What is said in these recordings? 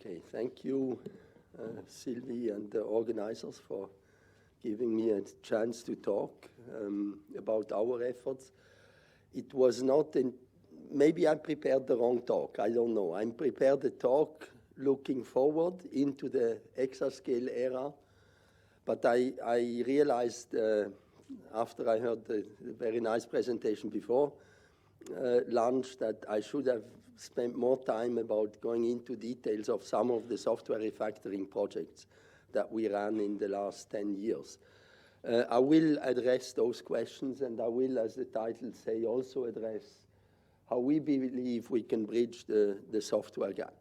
Okay, thank you, Sylvie, and the organizers for giving me a chance to talk about our efforts. It was not, maybe I prepared the wrong talk, I don't know. I prepared a talk looking forward into the exascale era, but I realized after I heard the very nice presentation before lunch that I should have spent more time about going into details of some of the software refactoring projects that we ran in the last 10 years. I will address those questions, and I will, as the title say, also address how we believe we can bridge the software gap.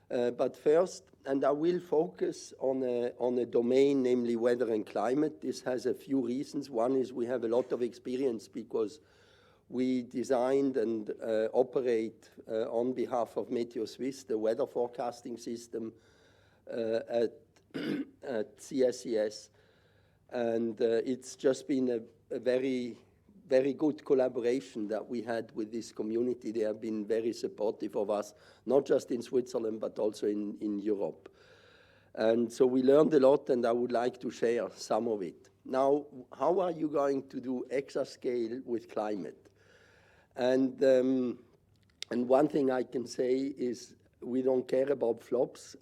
But first, and I will focus on a domain, namely weather and climate. This has a few reasons. One is we have a lot of experience because we designed and operate on behalf of Meteo Swiss, the weather forecasting system at CSES. And it's just been a very, very good collaboration that we had with this community. They have been very supportive of us, not just in Switzerland, but also in Europe. And so we learned a lot, and I would like to share some of it. Now, how are you going to do exascale with climate? And one thing I can say is we don't care about flops.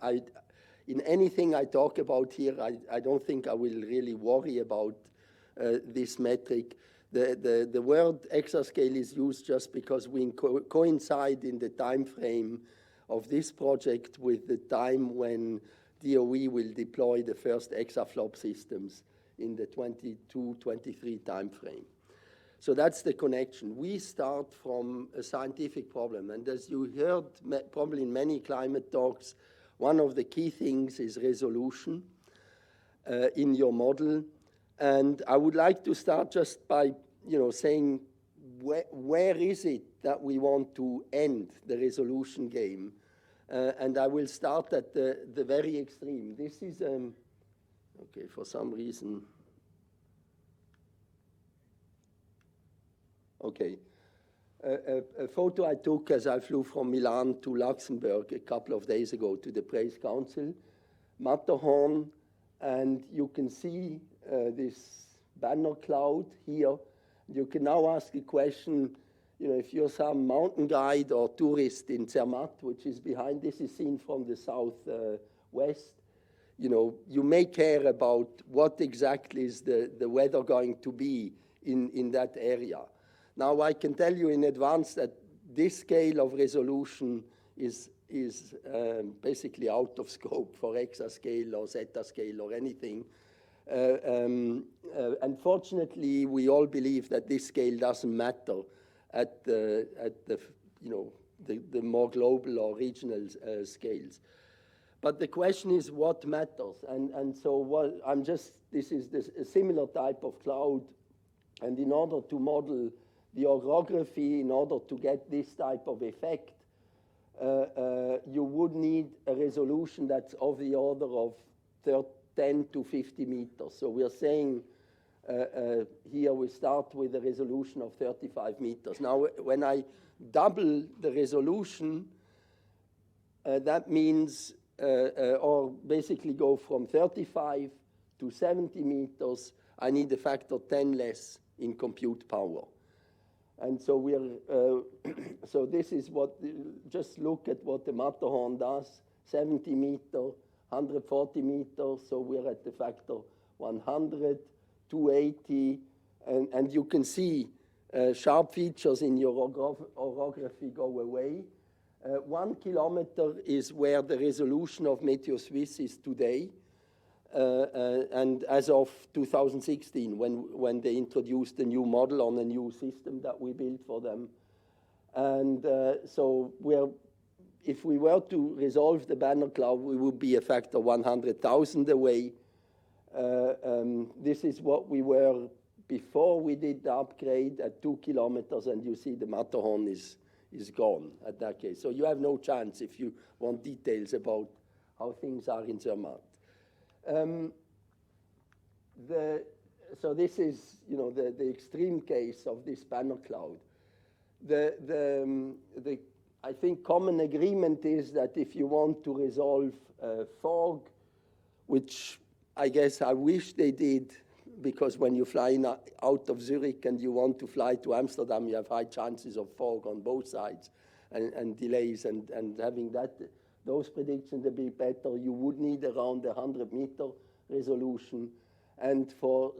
In anything I talk about here, I don't think I will really worry about this metric. The word exascale is used just because we coincide in the time frame of this project with the time when DOE will deploy the first exaflop systems in the 22-23 time frame. So that's the connection. We start from a scientific problem. And as you heard probably in many climate talks, one of the key things is resolution in your model. And I would like to start just by saying where is it that we want to end the resolution game? And I will start at the very extreme. This is, okay, for some reason. Okay, a photo I took as I flew from Milan to Luxembourg a couple of days ago to the Praise Council, Matterhorn, and you can see this banner cloud here. You can now ask a question, if you're some mountain guide or tourist in Zermatt, which is behind, this is seen from the southwest, you may care about what exactly is the weather going to be in that area. Now, I can tell you in advance that this scale of resolution is basically out of scope for exascale or zetascale or anything. Unfortunately, we all believe that this scale doesn't matter at the more global or regional scales. But the question is what matters, and so this is a similar type of cloud, and in order to model the orography, in order to get this type of effect, you would need a resolution that's of the order of 10 to 50 meters. So we are saying here we start with a resolution of 35 meters. Now, when I double the resolution, that means, or basically go from 35 to 70 meters, I need a factor 10 less in compute power. And so so this is just look at what the Matterhorn does, 70 meter, 140 meters, so we're at the factor 100, 280, and you can see sharp features in your orography go away. 1 kilometer is where the resolution of Meteo Swiss is today, and as of 2016, when they introduced a new model on a new system that we built for them. And so if we were to resolve the banner cloud, we would be a factor 100,000 away. This is what we were before we did the upgrade at 2 kilometers, and you see the Matterhorn is gone at that case. So you have no chance if you want details about how things are in Zermatt. So this is, the extreme case of this banner cloud. I think common agreement is that if you want to resolve fog, which I guess I wish they did, because when you fly out of Zurich and you want to fly to Amsterdam, you have high chances of fog on both sides and delays, and having those predictions a bit better, you would need around 100-meter resolution. And for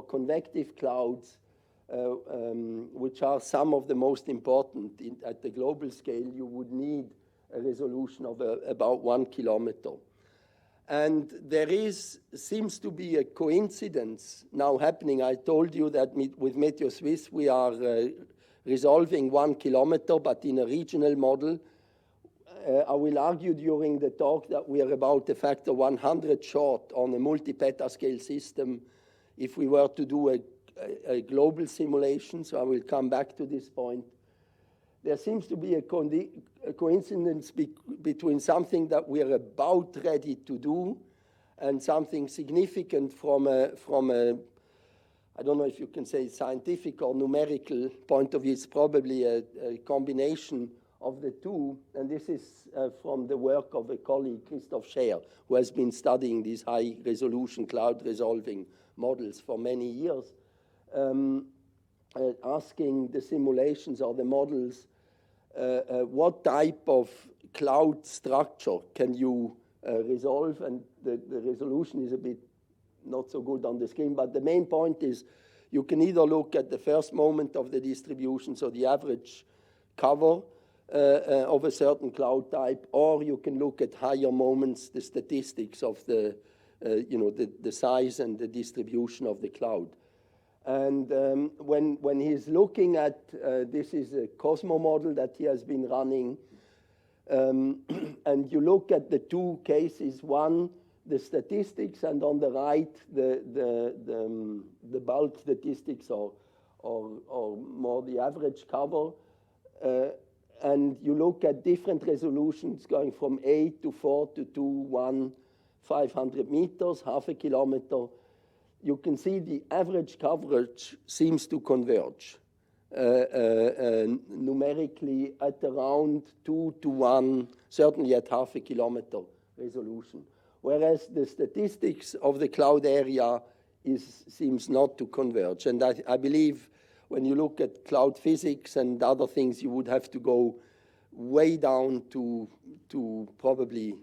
convective clouds, which are some of the most important at the global scale, you would need a resolution of about 1 kilometer. And there seems to be a coincidence now happening. I told you that with Meteo Swiss we are resolving 1 kilometer, but in a regional model. I will argue during the talk that we are about a factor 100 short on a multi-petascale system if we were to do a global simulation, so I will come back to this point. There seems to be a coincidence between something that we are about ready to do and something significant from a I don't know if you can say scientific or numerical point of view. It's probably a combination of the two, and this is from the work of a colleague, Christoph Scher, who has been studying these high-resolution cloud-resolving models for many years, asking the simulations or the models what type of cloud structure can you resolve, and the resolution is a bit not so good on the screen, but the main point is you can either look at the first moment of the distribution, so the average cover of a certain cloud type, or you can look at higher moments, the statistics of the size and the distribution of the cloud. And when he's looking at, this is a Cosmo model that he has been running, and you look at the two cases, one, the statistics, and on the right, the bulk statistics or more the average cover, and you look at different resolutions going from 8 to 4 to 2, 1, 500 meters, half a kilometer. You can see the average coverage seems to converge numerically at around 2 to 1, certainly at half a kilometer resolution. Whereas the statistics of the cloud area seems not to converge. And I believe when you look at cloud physics and other things, you would have to go way down to probably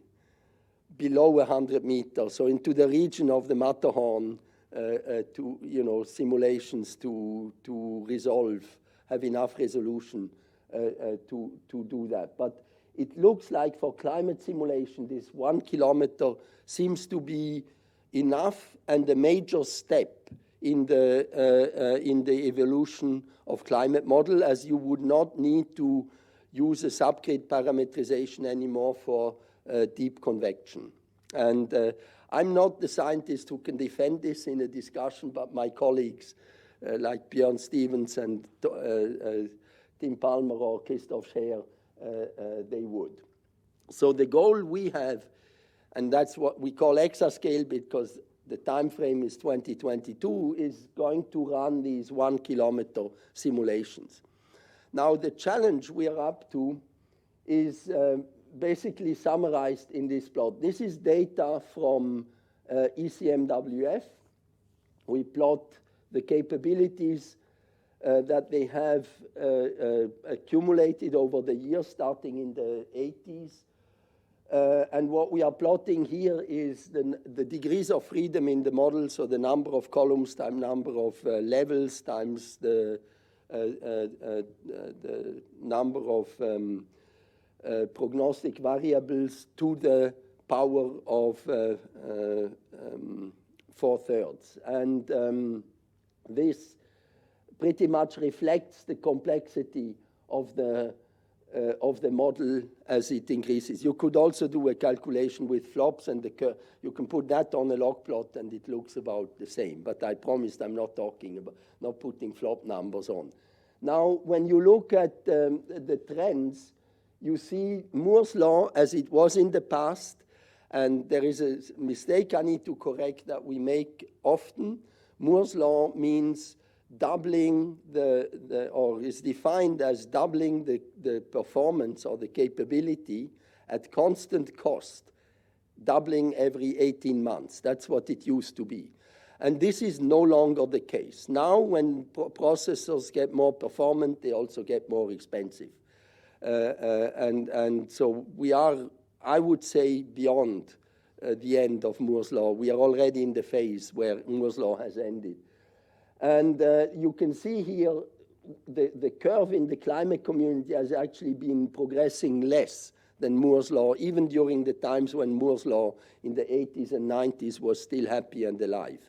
below 100 meters, so into the region of the Matterhorn, to simulations to resolve, have enough resolution to do that. But it looks like for climate simulation, this 1 kilometer seems to be enough and a major step in the evolution of climate model, as you would not need to use a subgrid parametrization anymore for deep convection. And I'm not the scientist who can defend this in a discussion, but my colleagues like Björn Stevens and Tim Palmer or Christoph Scher, they would. So the goal we have, and that's what we call exascale because the time frame is 2022, is going to run these 1 kilometer simulations. Now the challenge we are up to is basically summarized in this plot. This is data from ECMWF. We plot the capabilities that they have accumulated over the years, starting in the 80s. And what we are plotting here is the degrees of freedom in the model, so the number of columns times number of levels times the number of prognostic variables to the power of 4/3. And this pretty much reflects the complexity of the model as it increases. You could also do a calculation with flops, and you can put that on a log plot and it looks about the same. But I promised I'm not not putting flop numbers on. Now, when you look at the trends, you see Moore's law as it was in the past, and there is a mistake I need to correct that we make often. Moore's law means doubling or is defined as doubling the performance or the capability at constant cost, doubling every 18 months. That's what it used to be. And this is no longer the case. Now, when processors get more performant, they also get more expensive. And so we are, I would say, beyond the end of Moore's law. We are already in the phase where Moore's law has ended. And you can see here the curve in the climate community has actually been progressing less than Moore's law, even during the times when Moore's law in the 80s and 90s was still happy and alive.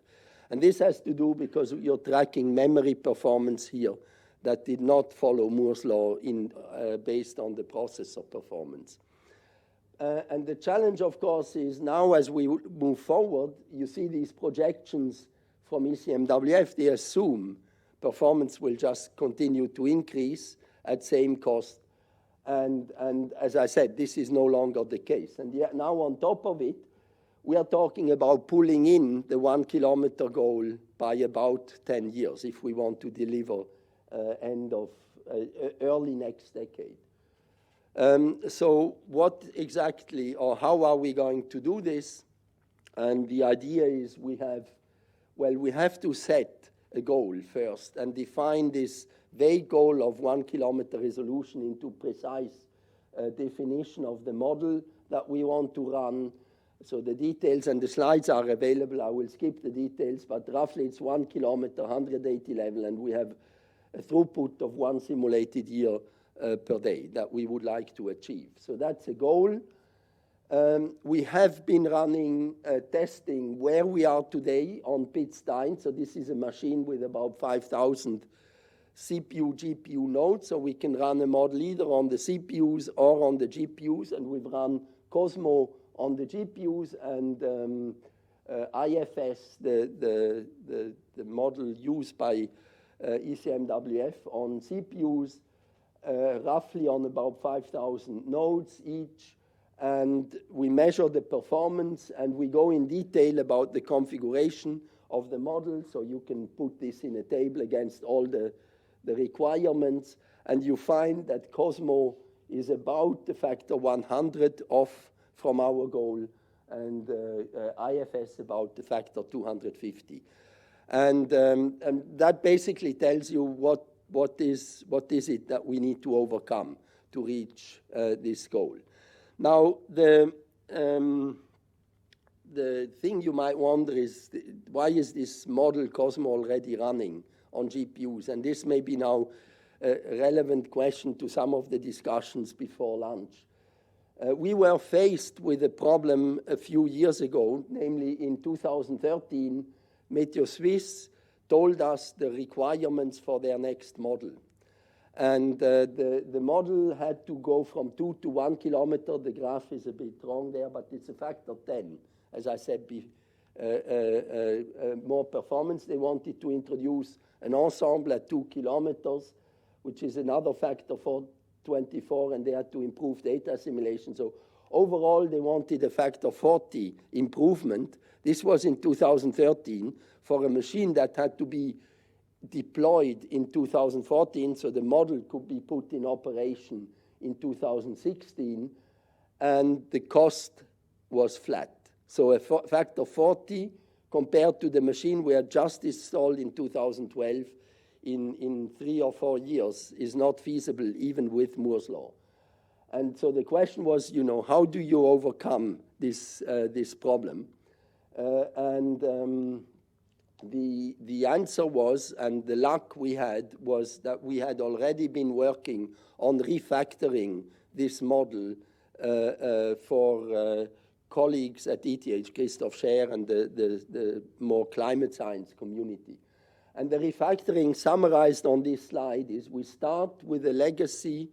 And this has to do because you're tracking memory performance here that did not follow Moore's law based on the processor performance. And the challenge, of course, is now as we move forward, you see these projections from ECMWF, they assume performance will just continue to increase at same cost. And as I said, this is no longer the case. And yet now on top of it, we are talking about pulling in the 1 kilometer goal by about 10 years if we want to deliver early next decade. So what exactly or how are we going to do this? And the idea is we have to set a goal first and define this vague goal of 1 kilometer resolution into precise definition of the model that we want to run. So the details and the slides are available. I will skip the details, but roughly it's 1 kilometer, 180 level, and we have a throughput of 1 simulated year per day that we would like to achieve. So that's a goal. We have been running testing where we are today on Pitstein. So this is a machine with about 5,000 CPU, GPU nodes. So we can run a model either on the CPUs or on the GPUs. And we've run Cosmo on the GPUs and IFS, the model used by ECMWF on CPUs, roughly on about 5,000 nodes each. And we measure the performance, and we go in detail about the configuration of the model. So you can put this in a table against all the requirements. And you find that Cosmo is about the factor 100 off from our goal, and IFS about the factor 250. And that basically tells you what is it that we need to overcome to reach this goal. Now, the thing you might wonder is, why is this model Cosmo already running on GPUs? And this may be now a relevant question to some of the discussions before lunch. We were faced with a problem a few years ago, namely in 2013, Meteo Suisse told us the requirements for their next model. And the model had to go from 2 to 1 kilometer. The graph is a bit wrong there, but it's a factor 10. As I said, more performance. They wanted to introduce an ensemble at 2 kilometers, which is another factor for 24, and they had to improve data assimilation. So overall, they wanted a factor 40 improvement. This was in 2013 for a machine that had to be deployed in 2014, so the model could be put in operation in 2016, and the cost was flat. So a factor 40 compared to the machine we had just installed in 2012 in 3 or 4 years is not feasible even with Moore's law. And so the question was, how do you overcome this problem? The answer was, and the luck we had, was that we had already been working on refactoring this model for colleagues at ETH, Christoph Scher and the more climate science community. And the refactoring summarized on this slide is we start with a legacy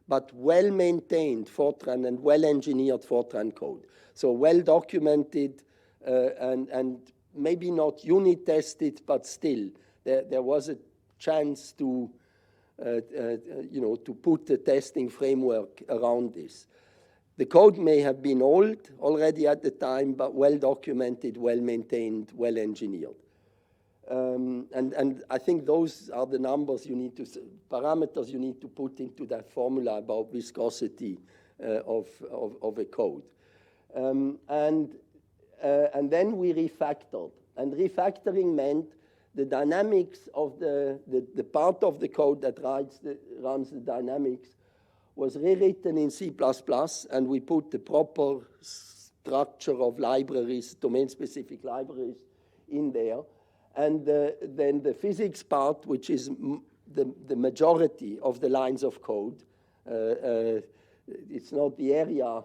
but well-maintained Fortran and well-engineered Fortran code. So well-documented and maybe not unit tested, but still there was a chance to put the testing framework around this. The code may have been old already at the time, but well-documented, well-maintained, well-engineered. And I think those are the numbers you need to, parameters you need to put into that formula about viscosity of a code. And then we refactored. And refactoring meant the dynamics of the part of the code that runs the dynamics was rewritten in C++, and we put the proper structure of libraries, domain-specific libraries, in there. And then the physics part, which is the majority of the lines of code, it's not the area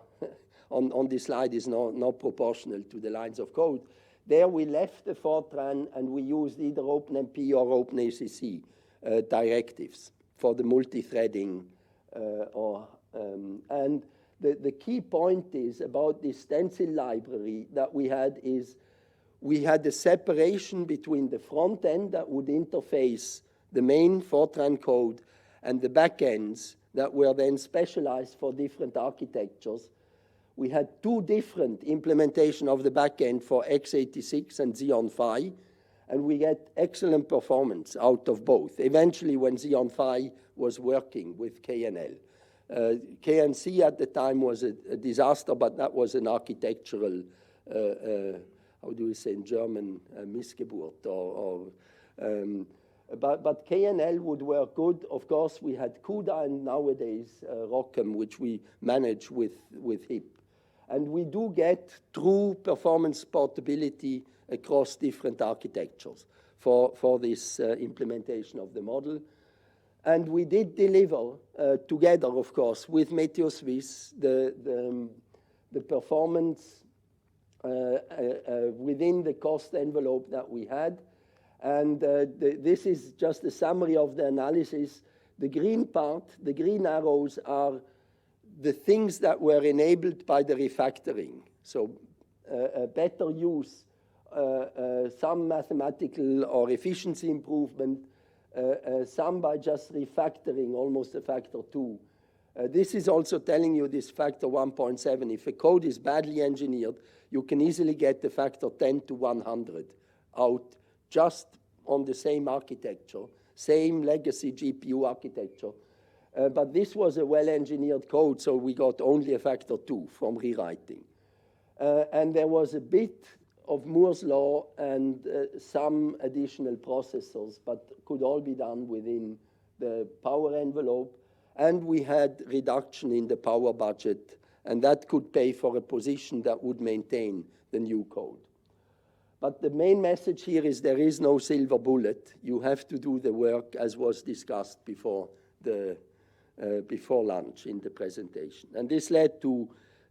on this slide is not proportional to the lines of code. There we left the Fortran and we used either OpenMP or OpenACC directives for the multi-threading. And the key point is about this stencil library that we had is we had a separation between the front end that would interface the main Fortran code and the back ends that were then specialized for different architectures. We had two different implementation of the back end for x86 and Xeon Phi, and we get excellent performance out of both. Eventually, when Xeon Phi was working with KNL. KNC at the time was a disaster, but that was an architectural, how do we say in German, Missgeburt, but KNL would work good. Of course, we had CUDA and nowadays ROCm, which we manage with HIP. And we do get true performance portability across different architectures for this implementation of the model. And we did deliver together, of course, with Meteor Swiss, the performance within the cost envelope that we had. And this is just a summary of the analysis. The green part, the green arrows are the things that were enabled by the refactoring. So a better use, some mathematical or efficiency improvement, some by just refactoring, almost a factor 2. This is also telling you this factor 1.7. If a code is badly engineered, you can easily get the factor 10 to 100 out just on the same architecture, same legacy GPU architecture. But this was a well-engineered code, so we got only a factor 2 from rewriting. And there was a bit of Moore's law and some additional processors, but could all be done within the power envelope. And we had reduction in the power budget, and that could pay for a position that would maintain the new code. But the main message here is there is no silver bullet. You have to do the work as was discussed before lunch in the presentation. And this led to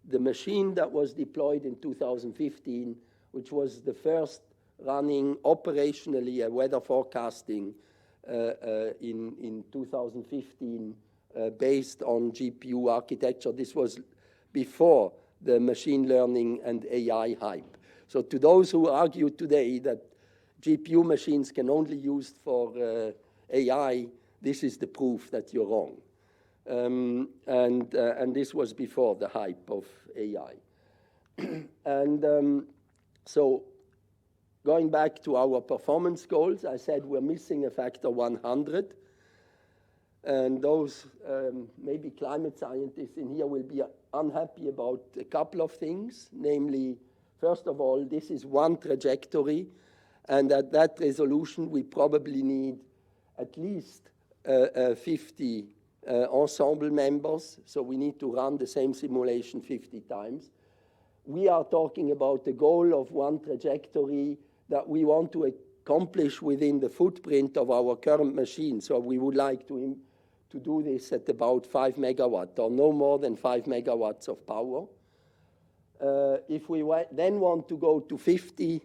the machine that was deployed in 2015, which was the first running operationally a weather forecasting in 2015 based on GPU architecture. This was before the machine learning and AI hype. So to those who argue today that GPU machines can only be used for AI, this is the proof that you're wrong. And this was before the hype of AI. And so going back to our performance goals, I said we're missing a factor 100. And those maybe climate scientists in here will be unhappy about a couple of things, namely, first of all, this is one trajectory, and at that resolution, we probably need at least 50 ensemble members, so we need to run the same simulation 50 times. We are talking about the goal of one trajectory that we want to accomplish within the footprint of our current machine, so we would like to do this at about 5 megawatt or no more than 5 megawatts of power. If we then want to go to 50,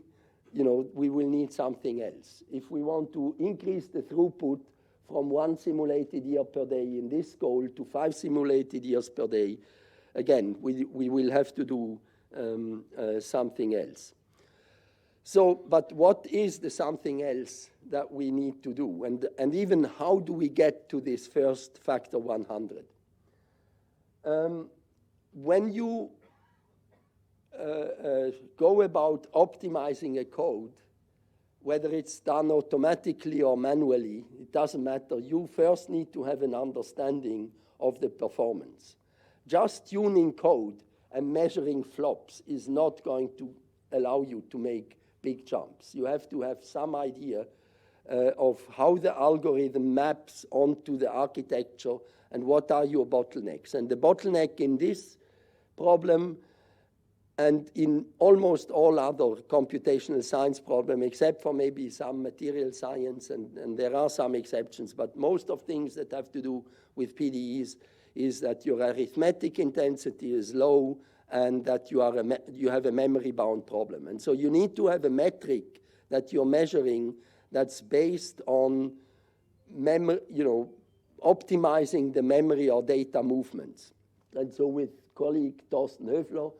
we will need something else. If we want to increase the throughput from 1 simulated year per day in this goal to 5 simulated years per day, again, we will have to do something else. So, but what is the something else that we need to do? And even how do we get to this first factor 100? When you go about optimizing a code, whether it's done automatically or manually, it doesn't matter. You first need to have an understanding of the performance. Just tuning code and measuring flops is not going to allow you to make big jumps. You have to have some idea of how the algorithm maps onto the architecture and what are your bottlenecks. And the bottleneck in this problem and in almost all other computational science problems, except for maybe some material science, and there are some exceptions, but most of things that have to do with PDEs is that your arithmetic intensity is low and that you have a memory-bound problem. And so you need to have a metric that you're measuring that's based on optimizing the memory or data movements. And so with colleague Thorsten Höfler,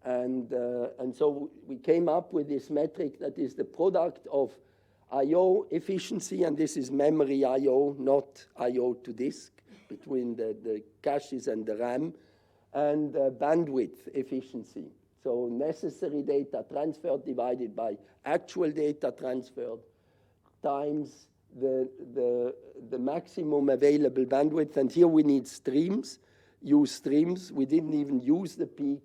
and so we came up with this metric that is the product of I/O efficiency, and this is memory I/O, not I/O to disk, between the caches and the RAM, and bandwidth efficiency. So necessary data transferred divided by actual data transferred times the maximum available bandwidth. And here we need streams, use streams. We didn't even use the peak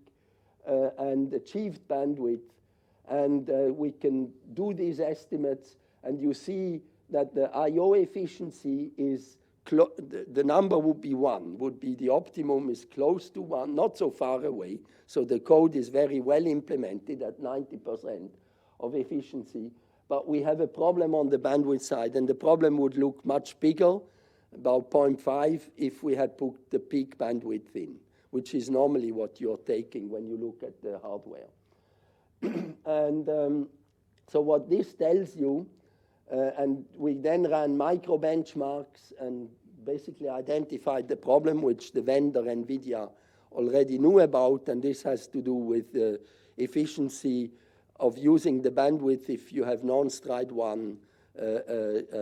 and achieved bandwidth. And we can do these estimates, and you see that the I/O efficiency is the number would be 1, would be the optimum is close to 1, not so far away. So the code is very well implemented at 90% of efficiency. But we have a problem on the bandwidth side, and the problem would look much bigger, about 0.5, if we had put the peak bandwidth in, which is normally what you're taking when you look at the hardware. And so what this tells you, and we then ran micro benchmarks and basically identified the problem, which the vendor NVIDIA already knew about, and this has to do with the efficiency of using the bandwidth if you have non-stride 1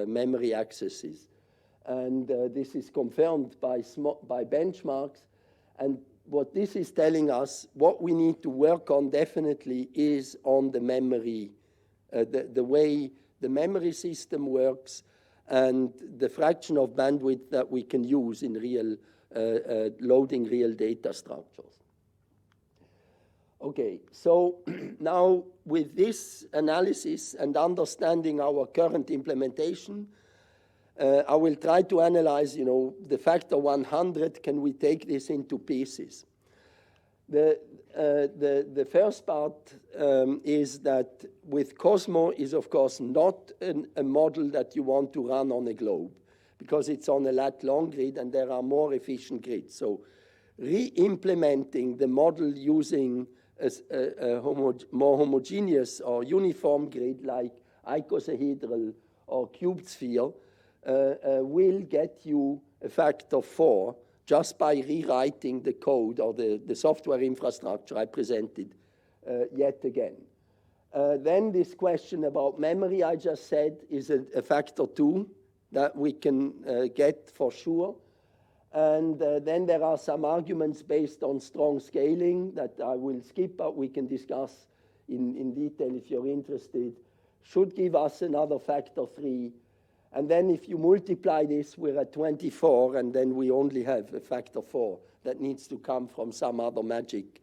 memory accesses. And this is confirmed by benchmarks. And what this is telling us, what we need to work on definitely is on the memory, the way the memory system works and the fraction of bandwidth that we can use in real loading real data structures. Okay, so now with this analysis and understanding our current implementation, I will try to analyze, the factor 100, can we take this into pieces? The first part is that with Cosmo is, of course, not a model that you want to run on a globe because it's on a lat long grid and there are more efficient grids. So re-implementing the model using a more homogeneous or uniform grid like icosahedral or cubed sphere will get you a factor 4 just by rewriting the code or the software infrastructure I presented yet again. Then this question about memory I just said is a factor 2 that we can get for sure. And then there are some arguments based on strong scaling that I will skip, but we can discuss in detail if you're interested, should give us another factor 3. And then if you multiply this, we're at 24, and then we only have a factor 4 that needs to come from some other magic,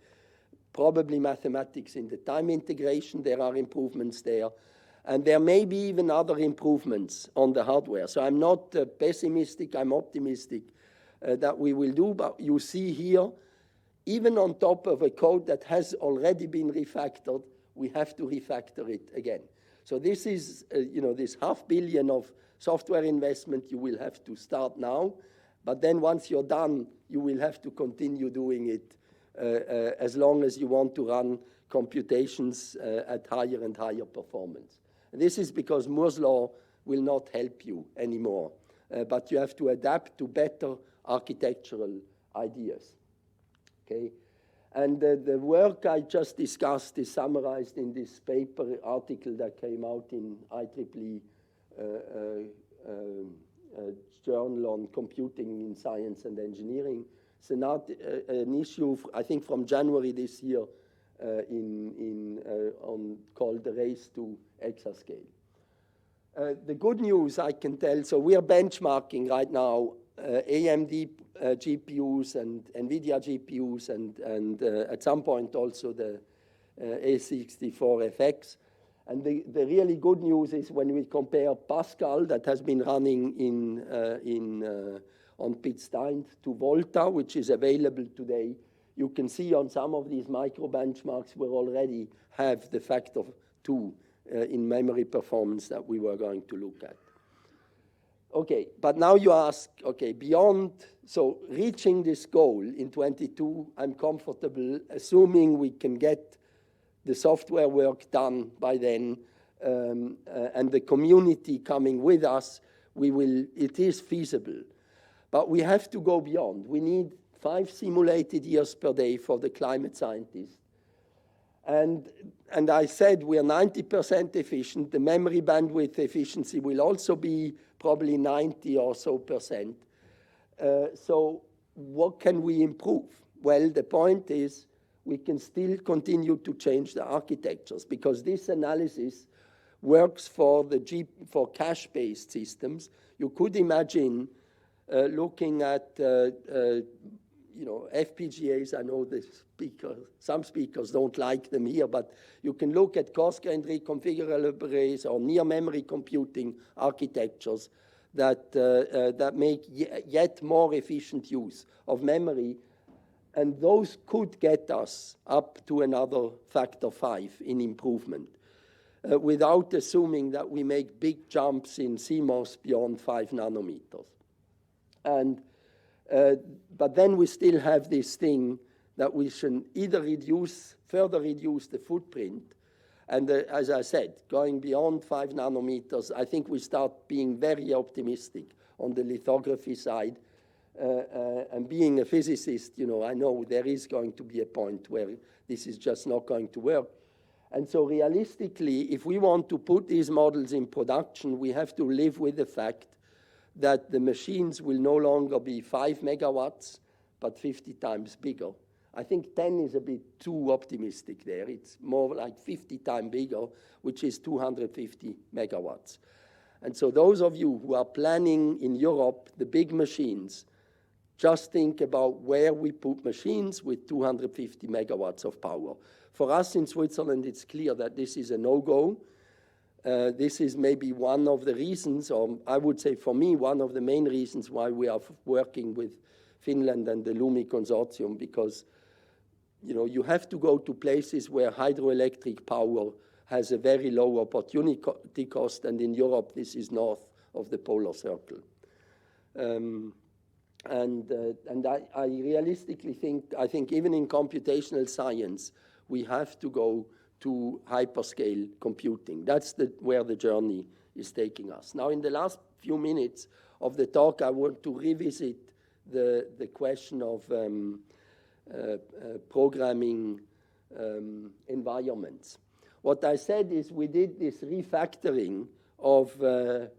probably mathematics in the time integration. There are improvements there. And there may be even other improvements on the hardware. So I'm not pessimistic, I'm optimistic that we will do. But you see here, even on top of a code that has already been refactored, we have to refactor it again. So this is, this $500 million of software investment you will have to start now, but then once you're done, you will have to continue doing it as long as you want to run computations at higher and higher performance. And this is because Moore's law will not help you anymore, but you have to adapt to better architectural ideas, okay? And the work I just discussed is summarized in this paper article that came out in IEEE Journal on Computing in Science and Engineering. It's an issue, I think, from January this year called The Race to Exascale. The good news I can tell, so we are benchmarking right now AMD GPUs and NVIDIA GPUs and at some point also the A64FX. And the really good news is when we compare Pascal that has been running on Pitstein to Volta, which is available today, you can see on some of these micro benchmarks we already have the factor 2 in memory performance that we were going to look at. Okay, but now you ask, okay, beyond, so reaching this goal in 22, I'm comfortable, assuming we can get the software work done by then, and the community coming with us, it is feasible. But we have to go beyond. We need 5 simulated years per day for the climate scientists. And I said we are 90% efficient. The memory bandwidth efficiency will also be probably 90 or so percent. So what can we improve? Well, the point is we can still continue to change the architectures because this analysis works for cache-based systems. You could imagine looking at FPGAs. I know some speakers don't like them here, but you can look at coarse-grained reconfigurable arrays or near-memory computing architectures that make yet more efficient use of memory. And those could get us up to another factor 5 in improvement without assuming that we make big jumps in CMOS beyond 5 nanometers. But then we still have this thing that we should either further reduce the footprint. And as I said, going beyond 5 nanometers, I think we start being very optimistic on the lithography side. And being a physicist, I know there is going to be a point where this is just not going to work. And so realistically, if we want to put these models in production, we have to live with the fact that the machines will no longer be 5 megawatts, but 50 times bigger. I think 10 is a bit too optimistic there. It's more like 50 times bigger, which is 250 megawatts. And so those of you who are planning in Europe the big machines, just think about where we put machines with 250 megawatts of power. For us in Switzerland, it's clear that this is a no-go. This is maybe one of the reasons, or I would say for me, one of the main reasons why we are working with Finland and the LUMI consortium, because you have to go to places where hydroelectric power has a very low opportunity cost, and in Europe, this is north of the polar circle. And I realistically think even in computational science, we have to go to hyperscale computing. That's where the journey is taking us. Now, in the last few minutes of the talk, I want to revisit the question of programming environments. What I said is we did this refactoring of an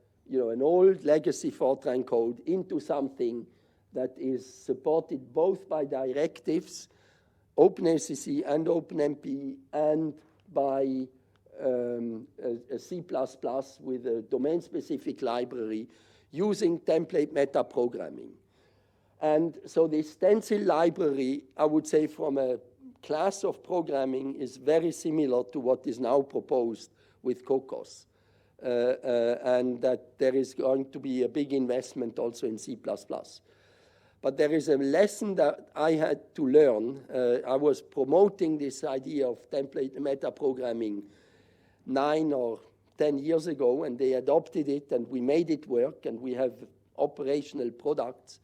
old legacy Fortran code into something that is supported both by directives, OpenACC and OpenMP, and by a C++ with a domain-specific library using template metaprogramming. And so the stencil library, I would say from a class of programming, is very similar to what is now proposed with COCOS. And that there is going to be a big investment also in C++. But there is a lesson that I had to learn. I was promoting this idea of template metaprogramming 9 or 10 years ago, and they adopted it, and we made it work, and we have operational products.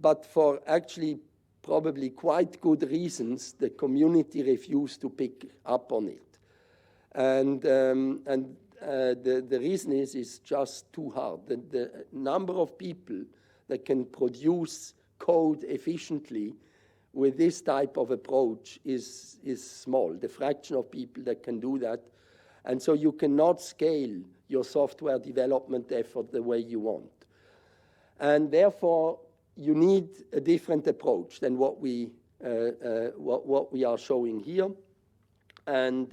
But for actually probably quite good reasons, the community refused to pick up on it. And the reason is just too hard. The number of people that can produce code efficiently with this type of approach is small, the fraction of people that can do that. And so you cannot scale your software development effort the way you want. And therefore, you need a different approach than what we are showing here. And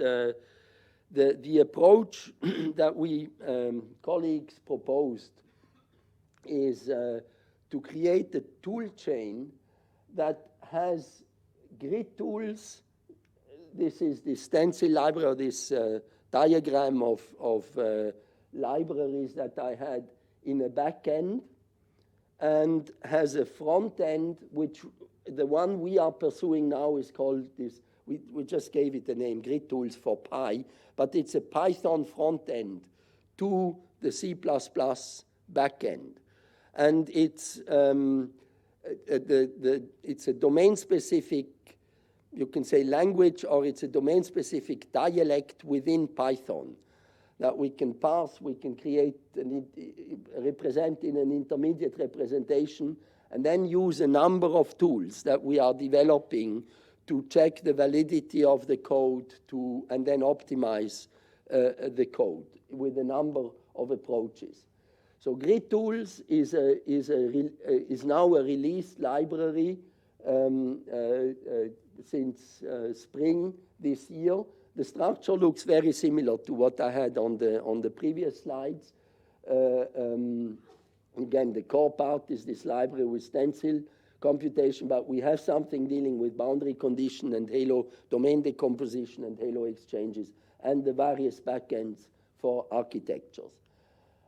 The approach that we colleagues proposed is to create a tool chain that has grid tools. This is the stencil library, this diagram of libraries that I had in a back end, and has a front end, which the one we are pursuing now is called this, we just gave it the name Grid Tools for Pi, but it's a Python front end to the C++ back end. And it's a domain-specific, you can say language, or it's a domain-specific dialect within Python that we can parse, we can create, represent in an intermediate representation, and then use a number of tools that we are developing to check the validity of the code and then optimize the code with a number of approaches. So Grid Tools is now a released library since spring this year. The structure looks very similar to what I had on the previous slides. Again, the core part is this library with stencil computation, but we have something dealing with boundary condition and halo domain decomposition and halo exchanges and the various backends for architectures.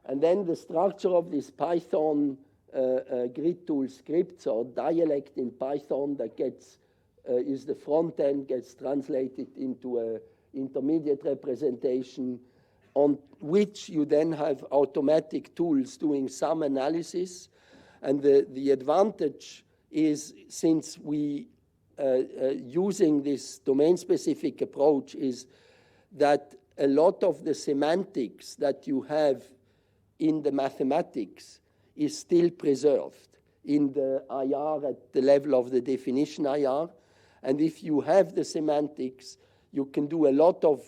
And then the structure of this Python grid tool scripts or dialect in Python that gets is the front end, gets translated into a intermediate representation on which you then have automatic tools doing some analysis. And the advantage is, since we using this domain-specific approach, is that a lot of the semantics that you have in the mathematics is still preserved in the IR at the level of the definition IR. And if you have the semantics, you can do a lot of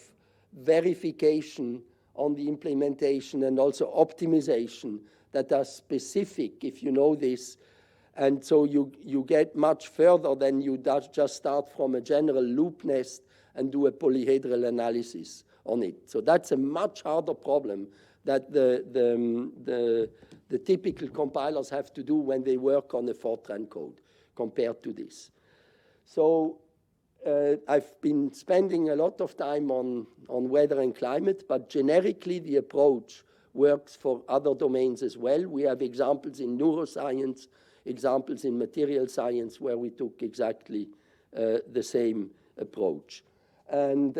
verification on the implementation and also optimization that are specific if you know this. And so you get much further than you just start from a general loop nest and do a polyhedral analysis on it. So that's a much harder problem that the typical compilers have to do when they work on a Fortran code compared to this. So I've been spending a lot of time on weather and climate, but generically the approach works for other domains as well. We have examples in neuroscience, examples in material science where we took exactly the same approach. And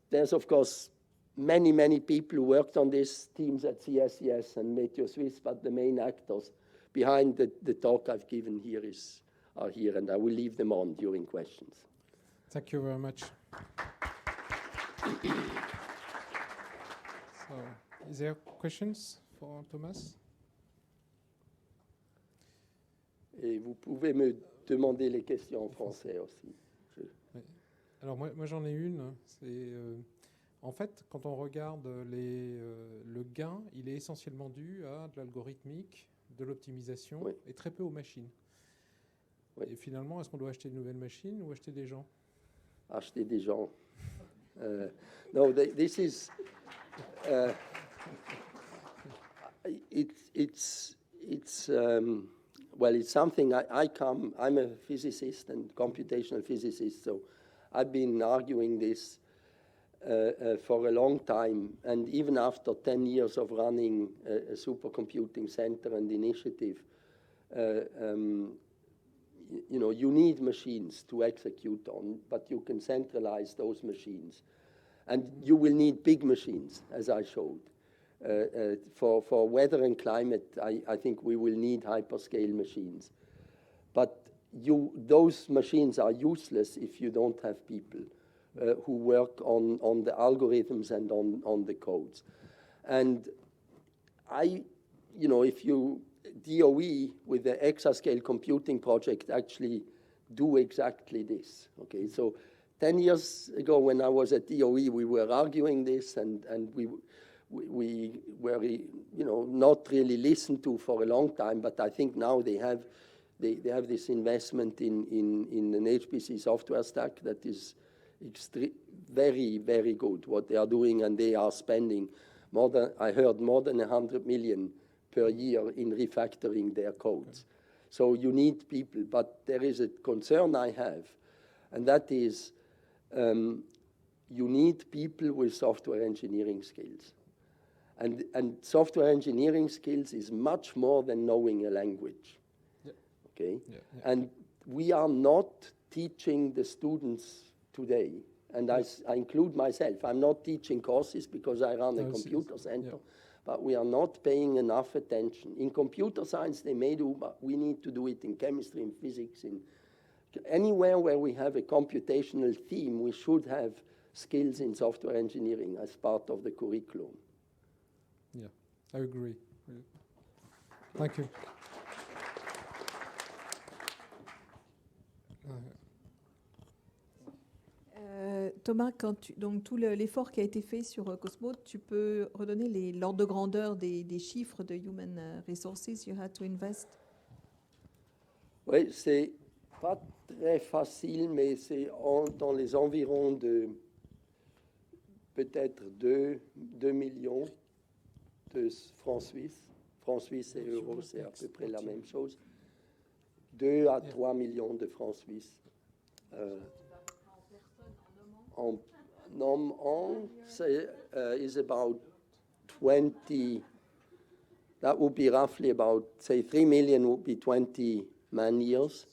there's of course many people who worked on this, teams at CSCS and Meteo Suisse, but the main actors behind the talk I've given here are here, and I will leave them on during questions. Thank you very much. So, is there questions for Thomas? Et vous pouvez me demander les questions en français aussi. Oui. Alors moi j'en ai une. C'est en fait, quand on regarde le gain, il est essentiellement dû à de l'algorithmique, de l'optimisation, oui, et très peu aux machines. Oui. Et finalement, est-ce qu'on doit acheter de nouvelles machines ou acheter des gens? Acheter des gens. No, this is well, it's something I'm a physicist and computational physicist, so I've been arguing this for a long time, and even after 10 years of running a supercomputing center and initiative, you need machines to execute on, but you can centralize those machines. And you will need big machines, as I showed. For weather and climate, I think we will need hyperscale machines. But those machines are useless if you don't have people who work on the algorithms and on the codes. And if you DOE with the exascale computing project actually do exactly this. Okay, so 10 years ago when I was at DOE, we were arguing this, and we were not really listened to for a long time. But I think now they have this investment in an HPC software stack that is very, very good what they are doing, and they are spending I heard more than 100 million per year in refactoring their codes. So you need people, but there is a concern I have, and that is you need people with software engineering skills. And software engineering skills is much more than knowing a language. Yeah. Okay? Yeah, yeah. And we are not teaching the students today, and I include myself. I'm not teaching courses because I run a computer center, but we are not paying enough attention. In computer science, they may do, but we need to do it in chemistry, in physics, in anywhere where we have a computational theme, we should have skills in software engineering as part of the curriculum. Yeah, I agree. Thank you. Thomas, donc tout l'effort qui a été fait sur Cosmo, tu peux redonner l'ordre de grandeur des chiffres de Human Resources you had to invest? Oui, c'est pas très facile, mais c'est dans les environs de peut-être 2 millions de francs suisses. Francs suisses et euros, c'est à peu près la même chose. 2 à 3 millions de francs suisses. En is about 20, that would be roughly about, say, 3 million would be 20 man-years.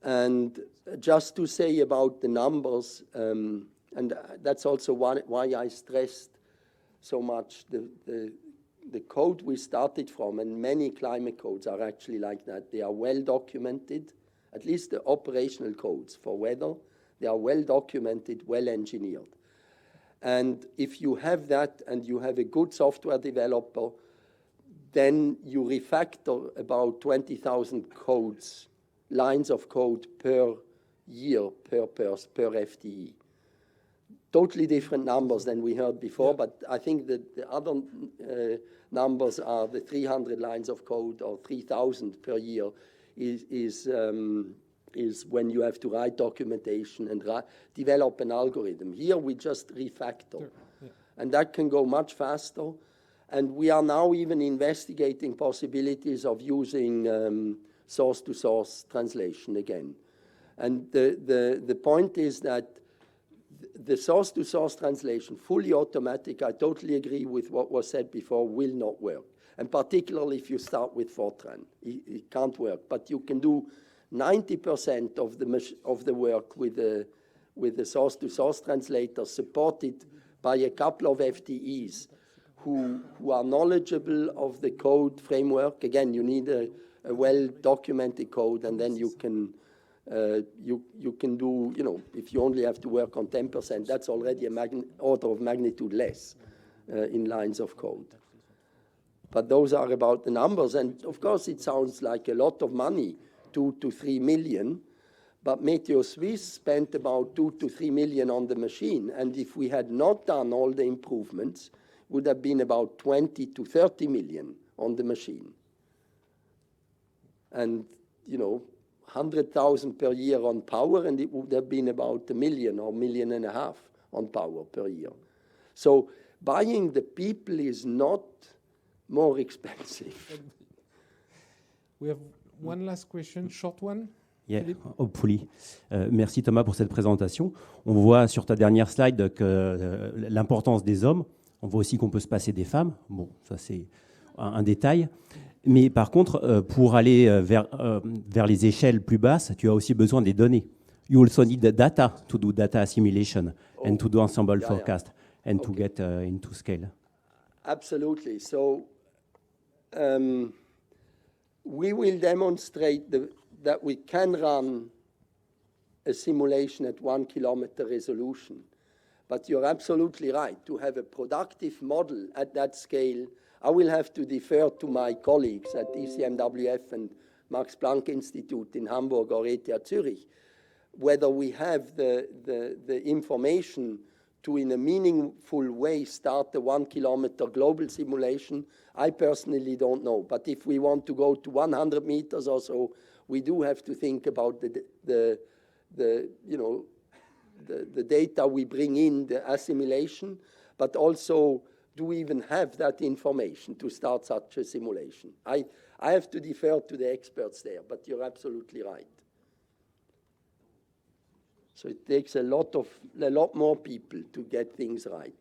And just to say about the numbers, and that's also why I stressed so much the code we started from, and many climate codes are actually like that. They are well documented, at least the operational codes for weather. They are well documented, well engineered. And if you have that and you have a good software developer, then you refactor about 20,000 codes, lines of code per year, per FTE. Totally different numbers than we heard before, but I think that the other numbers are the 300 lines of code or 3,000 per year is when you have to write documentation and develop an algorithm. Here we just refactor. Sure. Yeah. And that can go much faster. And we are now even investigating possibilities of using source-to-source translation again. And the point is that the source-to-source translation, fully automatic, I totally agree with what was said before, will not work. And particularly if you start with Fortran, it can't work. But you can do 90% of the work with the source-to-source translator supported by a couple of FTEs who are knowledgeable of the code framework. Again, you need a well-documented code, and then you can do, if you only have to work on 10%, that's already an order of magnitude less in lines of code. But those are about the numbers, and of course it sounds like a lot of money, 2 to 3 million, but Meteo Suisse spent about 2 to 3 million on the machine, and if we had not done all the improvements, would have been about 20 to 30 million on the machine. And, 100,000 per year on power, and it would have been about 1 million or 1.5 million on power per year. So buying the people is not more expensive. We have one last question, short one. Yeah, hopefully. Merci Thomas pour cette présentation. On voit sur ta dernière slide que l'importance des hommes. On voit aussi qu'on peut se passer des femmes. Bon, ça c'est un détail. Mais par contre, pour aller vers les échelles plus basses, tu as aussi besoin des données. You also need the data to do data assimilation and to do ensemble forecast and to get into scale. Absolutely. So we will demonstrate that we can run a simulation at 1 kilometer resolution. But you're absolutely right. To have a productive model at that scale, I will have to defer to my colleagues at ECMWF and Max Planck Institute in Hamburg or ETH Zurich, whether we have the information to, in a meaningful way, start the 1 kilometer global simulation. I personally don't know. But if we want to go to 100 meters or so, we do have to think about the the data we bring in, the assimilation, but also do we even have that information to start such a simulation? I have to defer to the experts there, but you're absolutely right. So it takes a lot more people to get things right.